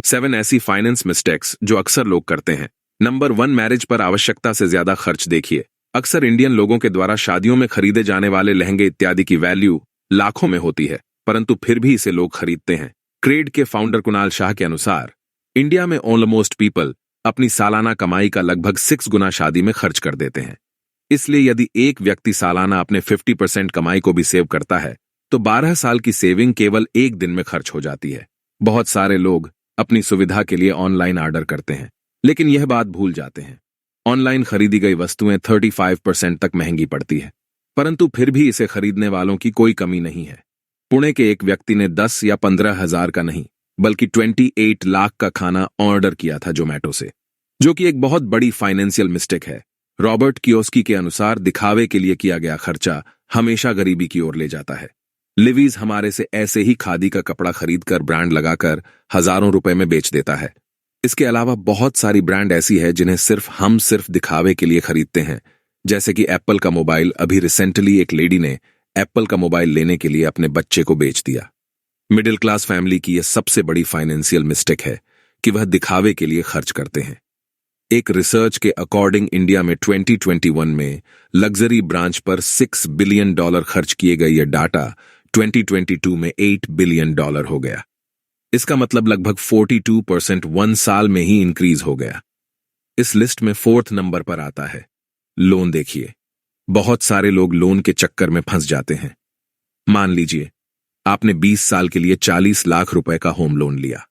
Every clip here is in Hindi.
7 ऐसी फाइनेंस मिस्टेक्स जो अक्सर लोग करते हैं। नंबर 1, मैरिज पर आवश्यकता से ज्यादा खर्च। देखिए, अक्सर इंडियन लोगों के द्वारा शादियों में खरीदे जाने वाले लहंगे इत्यादि की वैल्यू लाखों में होती है, परंतु फिर भी इसे लोग खरीदते हैं। क्रेड के फाउंडर कुणाल शाह के अनुसार इंडिया में ऑलमोस्ट पीपल अपनी सालाना कमाई का लगभग 6 गुना शादी में खर्च कर देते हैं। इसलिए यदि एक व्यक्ति सालाना अपने 50% कमाई को भी सेव करता है तो 12 साल की सेविंग केवल एक दिन में खर्च हो जाती है। बहुत सारे लोग अपनी सुविधा के लिए ऑनलाइन ऑर्डर करते हैं, लेकिन यह बात भूल जाते हैं ऑनलाइन खरीदी गई वस्तुएं 35% तक महंगी पड़ती है, परंतु फिर भी इसे खरीदने वालों की कोई कमी नहीं है। पुणे के एक व्यक्ति ने 10 या 15 हजार का नहीं बल्कि 28 लाख का खाना ऑर्डर किया था जोमेटो से, जो कि एक बहुत बड़ी फाइनेंशियल मिस्टेक है। रॉबर्ट कियोस्की के अनुसार दिखावे के लिए किया गया खर्चा हमेशा गरीबी की ओर ले जाता है। लिवीज हमारे से ऐसे ही खादी का कपड़ा खरीदकर ब्रांड लगाकर हजारों रुपए में बेच देता है। इसके अलावा बहुत सारी ब्रांड ऐसी है जिन्हें हम सिर्फ दिखावे के लिए खरीदते हैं, जैसे कि एप्पल का मोबाइल। अभी रिसेंटली एक लेडी ने एप्पल का मोबाइल लेने के लिए अपने बच्चे को बेच दिया। मिडिल क्लास फैमिली की यह सबसे बड़ी फाइनेंशियल मिस्टेक है कि वह दिखावे के लिए खर्च करते हैं। एक रिसर्च के अकॉर्डिंग इंडिया में 2021 में लग्जरी ब्रांच पर $6 बिलियन खर्च किए गए। यह डाटा 2022 में $8 बिलियन हो गया। इसका मतलब लगभग 42% 1 साल में ही इंक्रीज हो गया। इस लिस्ट में 4th नंबर पर आता है लोन। देखिए, बहुत सारे लोग लोन के चक्कर में फंस जाते हैं। मान लीजिए आपने 20 साल के लिए 40 लाख रुपए का होम लोन लिया।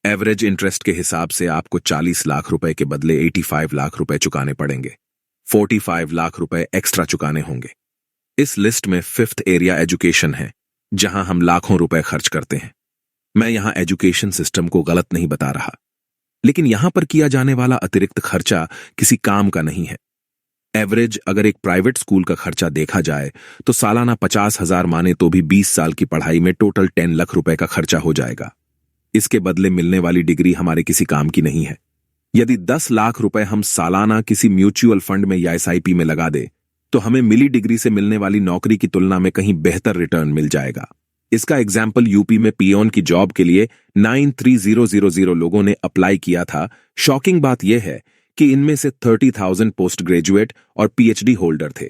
एवरेज इंटरेस्ट के हिसाब से आपको 40 लाख रुपए के बदले 85 लाख रुपए चुकाने पड़ेंगे। 45 लाख रुपए एक्स्ट्रा चुकाने होंगे। इस लिस्ट में 5th एरिया एजुकेशन है, जहां हम लाखों रुपए खर्च करते हैं। मैं यहां एजुकेशन सिस्टम को गलत नहीं बता रहा, लेकिन यहां पर किया जाने वाला अतिरिक्त खर्चा किसी काम का नहीं है। एवरेज अगर एक प्राइवेट स्कूल का खर्चा देखा जाए तो सालाना 50,000 माने तो भी 20 साल की पढ़ाई में टोटल 10 लाख रुपए का खर्चा हो जाएगा। इसके बदले मिलने वाली डिग्री हमारे किसी काम की नहीं है। यदि 10 लाख रुपए हम सालाना किसी म्यूचुअल फंड में या SIP में लगा दे तो हमें मिली डिग्री से मिलने वाली नौकरी की तुलना में कहीं बेहतर रिटर्न मिल जाएगा। इसका एग्जाम्पल यूपी में पियोन की जॉब के लिए 93,000 लोगों ने अप्लाई किया था। शॉकिंग बात यह है कि इनमें से 30,000 पोस्ट ग्रेजुएट और PhD होल्डर थे।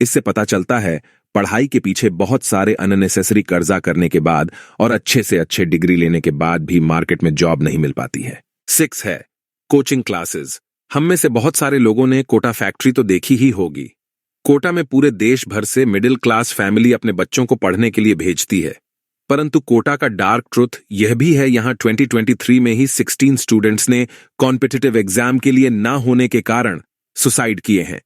इससे पता चलता है पढ़ाई के पीछे बहुत सारे अननेसेसरी कर्जा करने के बाद और अच्छे से अच्छे डिग्री लेने के बाद भी मार्केट में जॉब नहीं मिल पाती है। 6 है कोचिंग क्लासेस। हम में से बहुत सारे लोगों ने कोटा फैक्ट्री तो देखी ही होगी। कोटा में पूरे देश भर से मिडिल क्लास फैमिली अपने बच्चों को पढ़ने के लिए भेजती है, परंतु कोटा का डार्क ट्रुथ यह भी है, यहां 2023 में ही 16 स्टूडेंट्स ने कॉम्पिटिटिव एग्जाम के लिए ना होने के कारण सुसाइड किए हैं।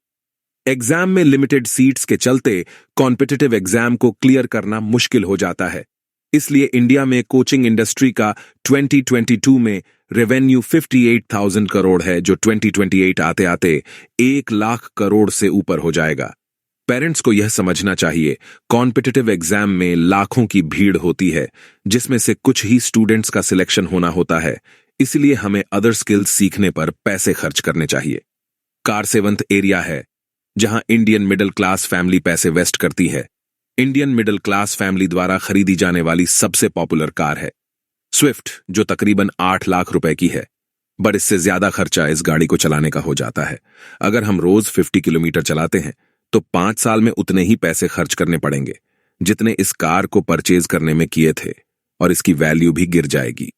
एग्जाम में लिमिटेड सीट्स के चलते कॉम्पिटिटिव एग्जाम को क्लियर करना मुश्किल हो जाता है। इसलिए इंडिया में कोचिंग इंडस्ट्री का 2022 में रेवेन्यू 58,000 करोड़ है, जो 2028 आते आते 1 लाख करोड़ से ऊपर हो जाएगा। पेरेंट्स को यह समझना चाहिए कॉम्पिटिटिव एग्जाम में लाखों की भीड़ होती है, जिसमें से कुछ ही स्टूडेंट्स का सिलेक्शन होना होता है। इसलिए हमें अदर स्किल्स सीखने पर पैसे खर्च करने चाहिए। कार 7th एरिया है, जहां इंडियन मिडिल क्लास फैमिली पैसे वेस्ट करती है। इंडियन मिडिल क्लास फैमिली द्वारा खरीदी जाने वाली सबसे पॉपुलर कार है स्विफ्ट, जो तकरीबन 8 लाख रुपए की है, बट इससे ज्यादा खर्चा इस गाड़ी को चलाने का हो जाता है। अगर हम रोज 50 किलोमीटर चलाते हैं तो 5 साल में उतने ही पैसे खर्च करने पड़ेंगे जितने इस कार को परचेज करने में किए थे, और इसकी वैल्यू भी गिर जाएगी।